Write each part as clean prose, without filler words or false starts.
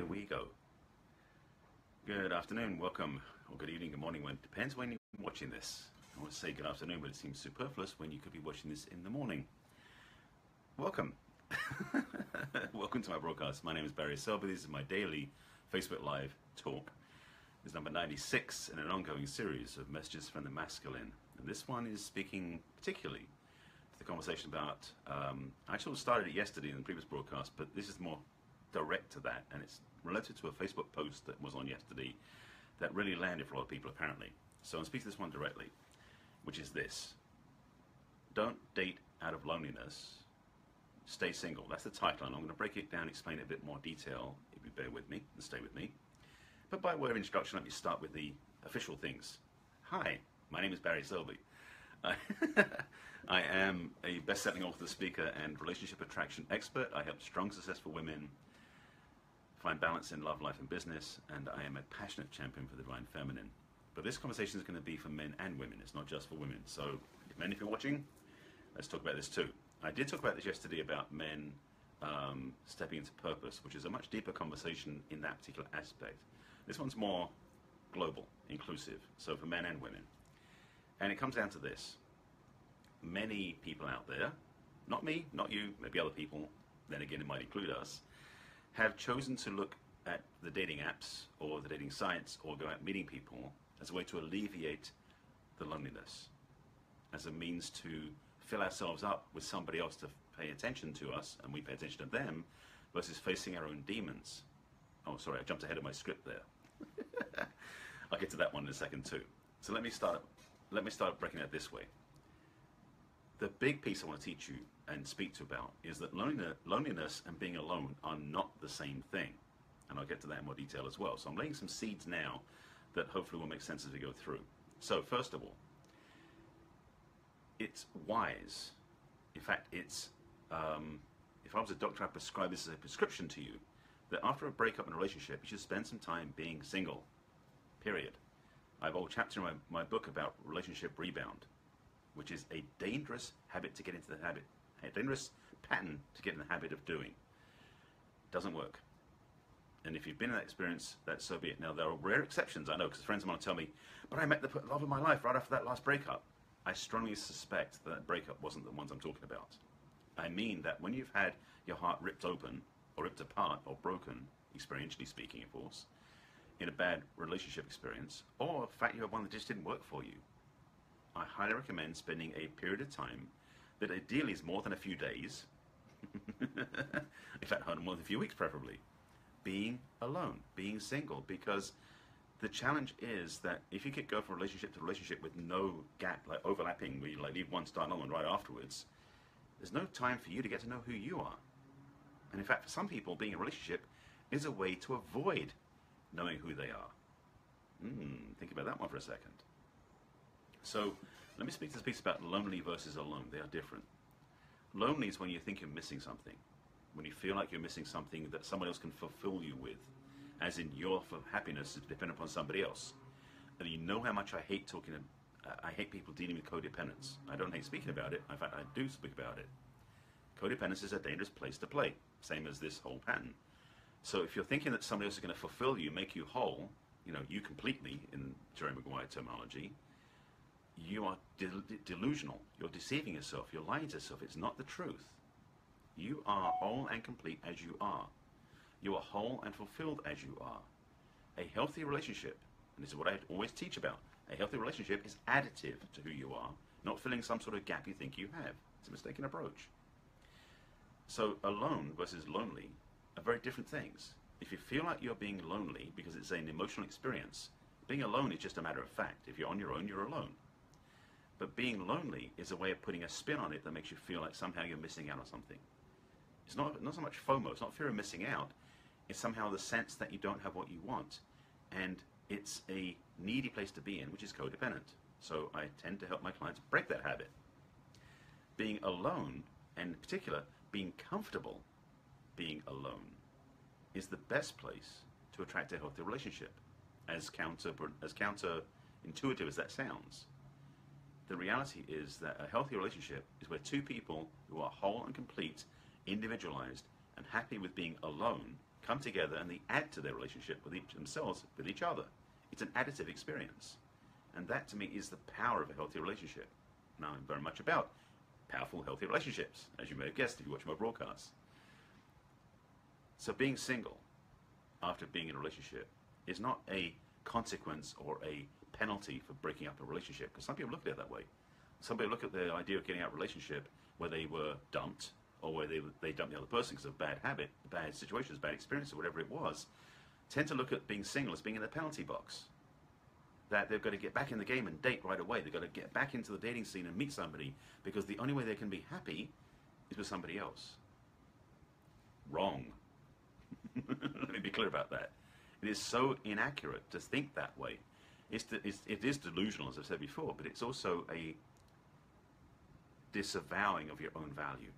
here we go. Good afternoon, welcome, or good evening, good morning, when depends when you're watching this. I want to say good afternoon, but it seems superfluous when you could be watching this in the morning. Welcome. Welcome to my broadcast. My name is Barry Selby. This is my daily Facebook Live talk. This is number 96 in an ongoing series of messages from the masculine. And this one is speaking particularly to the conversation about, I actually started it yesterday in the previous broadcast, but this is more direct to that, and it's related to a Facebook post that was on yesterday that really landed for a lot of people apparently. So I'll speak to this one directly, which is this: don't date out of loneliness, stay single. That's the title, and I'm going to break it down, explain it in a bit more detail if you bear with me and stay with me. But by way of introduction, let me start with the official things. Hi, my name is Barry Selby. I am a best-selling author, speaker, and relationship attraction expert. I help strong, successful women find balance in love, life, and business, and I am a passionate champion for the divine feminine. But this conversation is going to be for men and women. It's not just for women. So, men, if you're watching, let's talk about this too. I did talk about this yesterday about men stepping into purpose, which is a much deeper conversation in that particular aspect. This one's more global, inclusive, so for men and women. And it comes down to this. Many people out there, not me, not you, maybe other people, then again it might include us, have chosen to look at the dating apps or the dating sites or go out meeting people as a way to alleviate the loneliness, as a means to fill ourselves up with somebody else to pay attention to us and we pay attention to them, versus facing our own demons. Oh, sorry, I jumped ahead of my script there. I'll get to that one in a second too. So let me start breaking it this way. The big piece I want to teach you and speak to about is that loneliness and being alone are not the same thing. And I'll get to that in more detail as well. So I'm laying some seeds now that hopefully will make sense as we go through. So first of all, it's wise. In fact, it's, if I was a doctor, I'd prescribe this as a prescription to you, that after a breakup in a relationship, you should spend some time being single, period. I have a whole chapter in my book about relationship rebound, which is a dangerous habit to get into the habit, a dangerous pattern to get in the habit of doing. Doesn't work. And if you've been in that experience, that's so be it. Now, there are rare exceptions, I know, because friends of mine tell me, but I met the love of my life right after that last breakup. I strongly suspect that breakup wasn't the ones I'm talking about. I mean that when you've had your heart ripped open, or ripped apart, or broken, experientially speaking, of course, in a bad relationship experience, or in fact you have one that just didn't work for you, I highly recommend spending a period of time that ideally is more than a few days, in fact more than a few weeks preferably, being alone, being single, because the challenge is that if you could go from relationship to relationship with no gap, like overlapping, where you like leave one, start another one right afterwards, there's no time for you to get to know who you are. And in fact, for some people, being in a relationship is a way to avoid knowing who they are. Think about that one for a second. So let me speak to this piece about lonely versus alone. They are different. Lonely is when you think you're missing something, when you feel like you're missing something that someone else can fulfill you with, as in your happiness is dependent upon somebody else. And you know how much I hate I hate people dealing with codependence. I don't hate speaking about it. In fact, I do speak about it. Codependence is a dangerous place to play, same as this whole pattern. So if you're thinking that somebody else is going to fulfill you, make you whole, you completely, in Jerry Maguire terminology, you are delusional. You're deceiving yourself. You're lying to yourself. It's not the truth. You are whole and complete as you are. You are whole and fulfilled as you are. A healthy relationship, and this is what I always teach about, a healthy relationship is additive to who you are, not filling some sort of gap you think you have. It's a mistaken approach. So alone versus lonely are very different things. If you feel like you're being lonely because it's an emotional experience, being alone is just a matter of fact. If you're on your own, you're alone. But being lonely is a way of putting a spin on it that makes you feel like somehow you're missing out on something. It's not so much FOMO, it's not fear of missing out, it's somehow the sense that you don't have what you want. And it's a needy place to be in, which is codependent. So I tend to help my clients break that habit. Being alone, and in particular, being comfortable being alone, is the best place to attract a healthy relationship, as counterintuitive as that sounds. The reality is that a healthy relationship is where two people who are whole and complete, individualized, and happy with being alone come together and they add to their relationship with themselves, with each other. It's an additive experience. And that to me is the power of a healthy relationship. Now, I'm very much about powerful, healthy relationships, as you may have guessed if you watch my broadcasts. So being single after being in a relationship is not a consequence or a penalty for breaking up a relationship, because some people look at it that way. Some people look at the idea of getting out of a relationship where they were dumped, or where they dumped the other person because of a bad habit, bad situations, bad experience, or whatever it was, tend to look at being single as being in the penalty box. That they've got to get back in the game and date right away. They've got to get back into the dating scene and meet somebody, because the only way they can be happy is with somebody else. Wrong. Let me be clear about that. It is so inaccurate to think that way. It is delusional, as I've said before, but it's also a disavowing of your own value.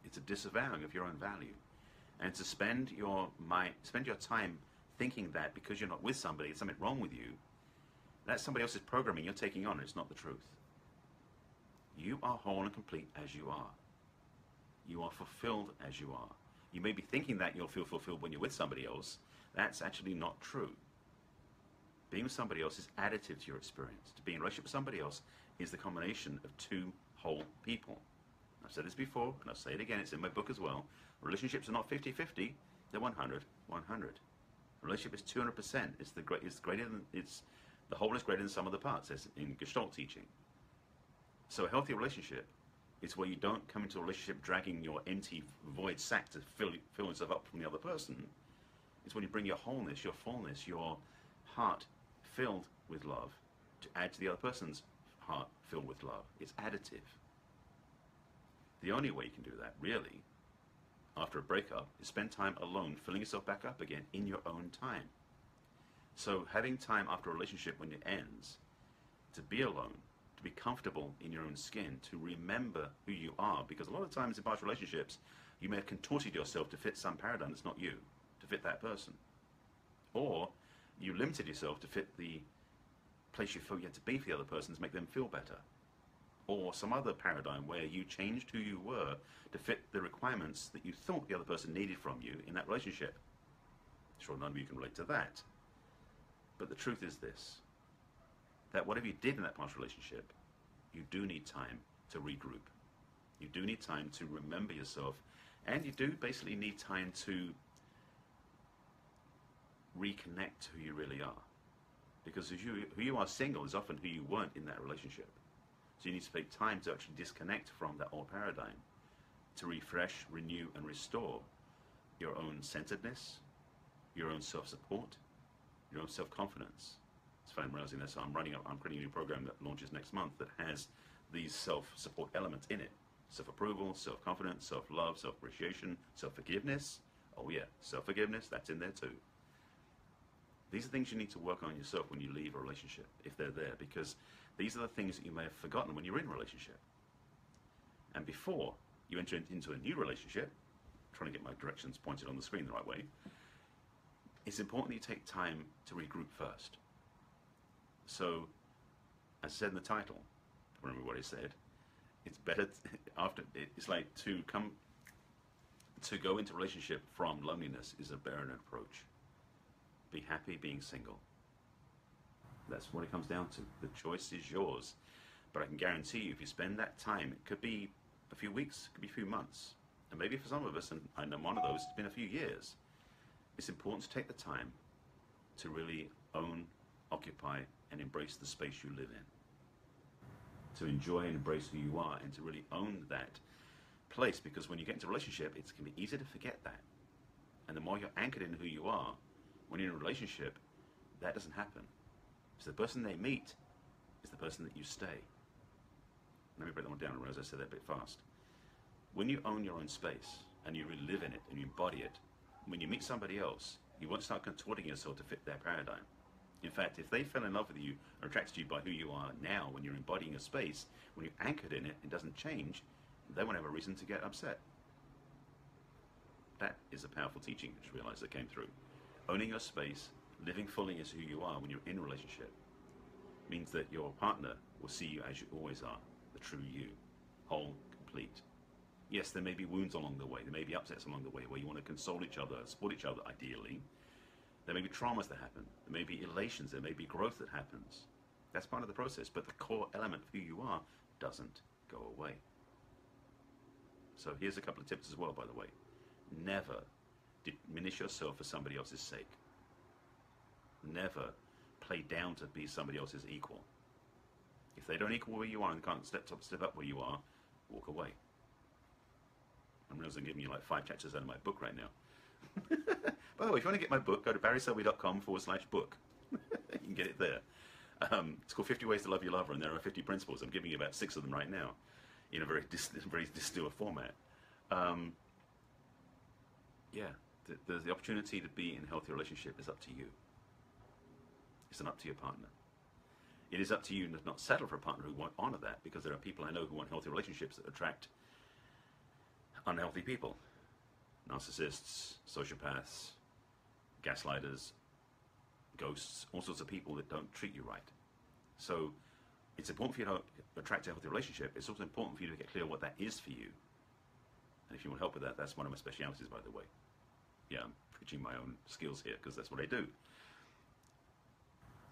It's a disavowing of your own value. And to spend your time thinking that because you're not with somebody, there's something wrong with you, that's somebody else's programming you're taking on, and it's not the truth. You are whole and complete as you are. You are fulfilled as you are. You may be thinking that you'll feel fulfilled when you're with somebody else. That's actually not true. Being with somebody else is additive to your experience. To be in a relationship with somebody else is the combination of two whole people. I've said this before, and I'll say it again, it's in my book as well. Relationships are not 50-50, they're 100-100. Relationship is 200%. The whole is greater than some of the parts, as in Gestalt teaching. So a healthy relationship is where you don't come into a relationship dragging your empty void sack to fill yourself up from the other person. It's when you bring your wholeness, your fullness, your heart filled with love to add to the other person's heart filled with love. It's additive. The only way you can do that, really, after a breakup, is spend time alone, filling yourself back up again in your own time. So having time after a relationship when it ends, to be alone, to be comfortable in your own skin, to remember who you are, because a lot of times in past relationships, you may have contorted yourself to fit some paradigm that's not you, to fit that person. Or you limited yourself to fit the place you felt you had to be for the other person to make them feel better. Or some other paradigm where you changed who you were to fit the requirements that you thought the other person needed from you in that relationship. Sure, none of you can relate to that. But the truth is this, that whatever you did in that past relationship, you do need time to regroup. You do need time to remember yourself, and you do basically need time to reconnect to who you really are. Because who you are single is often who you weren't in that relationship. So you need to take time to actually disconnect from that old paradigm, to refresh, renew, and restore your own centeredness, your own self-support, your own self-confidence. It's funny, I'm realizing this. I'm creating a new program that launches next month that has these self-support elements in it. Self-approval, self-confidence, self-love, self-appreciation, self-forgiveness. Oh yeah, self-forgiveness, that's in there too. These are things you need to work on yourself when you leave a relationship, if they're there, because these are the things that you may have forgotten when you're in a relationship. And before you enter into a new relationship, trying to get my directions pointed on the screen the right way, it's important that you take time to regroup first. So, as said in the title, I remember what I said, it's better it's like to go into a relationship from loneliness is a barren approach. Be happy being single. That's what it comes down to. The choice is yours. But I can guarantee you, if you spend that time, it could be a few weeks, it could be a few months. And maybe for some of us, and I'm one of those, it's been a few years. It's important to take the time to really own, occupy, and embrace the space you live in. To enjoy and embrace who you are, and to really own that place. Because when you get into a relationship, it can be easy to forget that. And the more you're anchored in who you are, when you're in a relationship, that doesn't happen. So the person they meet is the person that you stay. Let me break that one down, I said that a bit fast. When you own your own space, and you really live in it, and you embody it, when you meet somebody else, you won't start contorting yourself to fit their paradigm. In fact, if they fell in love with you, or attracted to you by who you are now, when you're embodying a space, when you're anchored in it, it doesn't change, they won't have a reason to get upset. That is a powerful teaching, I just realized that came through. Owning your space, living fully as who you are when you're in a relationship, means that your partner will see you as you always are, the true you, whole, complete. Yes, there may be wounds along the way. There may be upsets along the way where you want to console each other, support each other, ideally. There may be traumas that happen. There may be elations. There may be growth that happens. That's part of the process. But the core element of who you are doesn't go away. So here's a couple of tips as well, by the way. Never diminish yourself for somebody else's sake. Never play down to be somebody else's equal. If they don't equal where you are and can't step up where you are, walk away. I'm realizing I'm giving you like 5 chapters out of my book right now. By the way, if you want to get my book, go to barryselby.com/book. You can get it there. It's called 50 Ways to Love Your Lover, and there are 50 principles. I'm giving you about 6 of them right now in a very distilled format. Yeah, the opportunity to be in a healthy relationship is up to you. It's not up to your partner. It is up to you to not settle for a partner who won't honor that, because there are people I know who want healthy relationships that attract unhealthy people. Narcissists, sociopaths, gaslighters, ghosts, all sorts of people that don't treat you right. So it's important for you to attract a healthy relationship. It's also important for you to get clear what that is for you. And if you want help with that, that's one of my specialities, by the way. Yeah, I'm preaching my own skills here because that's what I do.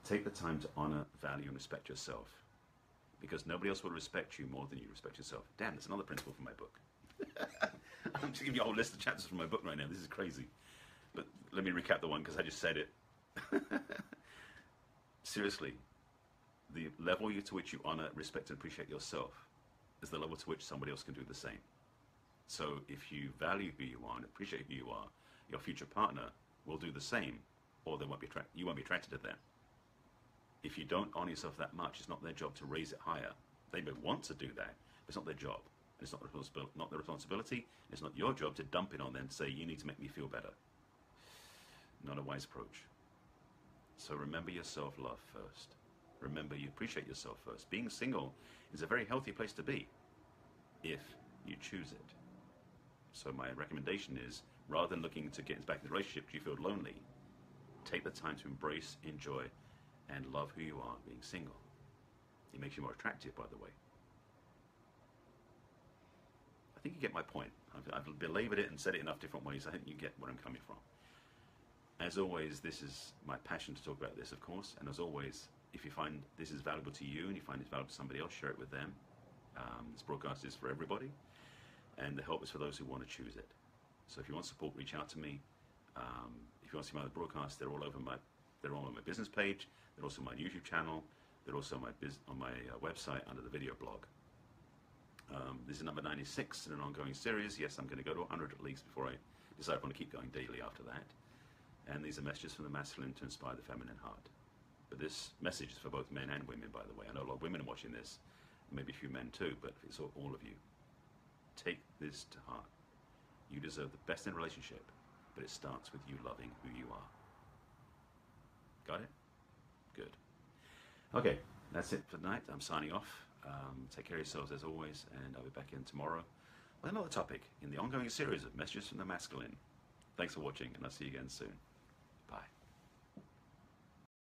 Take the time to honor, value, and respect yourself, because nobody else will respect you more than you respect yourself. Damn, that's another principle from my book. I'm just giving you a whole list of chapters from my book right now. This is crazy. But let me recap the one because I just said it. Seriously, the level to which you honor, respect, and appreciate yourself is the level to which somebody else can do the same. So if you value who you are and appreciate who you are, your future partner will do the same, or you won't be attracted to them. If you don't honor yourself that much, it's not their job to raise it higher. They may want to do that, but it's not their job. It's not their responsibility. It's not your job to dump it on them and say, you need to make me feel better. Not a wise approach. So remember your self-love first. Remember you appreciate yourself first. Being single is a very healthy place to be if you choose it. So my recommendation is, rather than looking to get back in the relationship because you feel lonely, take the time to embrace, enjoy, and love who you are being single. It makes you more attractive, by the way. I think you get my point. I've belabored it and said it enough different ways. I think you get where I'm coming from. As always, this is my passion to talk about this, of course. And as always, if you find this is valuable to you and you find it's valuable to somebody else, share it with them. This broadcast is for everybody, and the help is for those who want to choose it. So if you want support, reach out to me. If you want to see my other broadcasts, they're all over my business page. They're also my YouTube channel. They're also on my website under the video blog. This is number 96 in an ongoing series. Yes, I'm going to go to 100 at least before I decide if I want to keep going daily after that. And these are messages from the masculine to inspire the feminine heart. But this message is for both men and women, by the way. I know a lot of women are watching this, maybe a few men too, but it's all of you. Take this to heart. You deserve the best in a relationship, but it starts with you loving who you are. Got it? Good. Okay, that's it for tonight. I'm signing off. Take care of yourselves as always, and I'll be back in tomorrow with another topic in the ongoing series of Messages from the Masculine. Thanks for watching, and I'll see you again soon. Bye.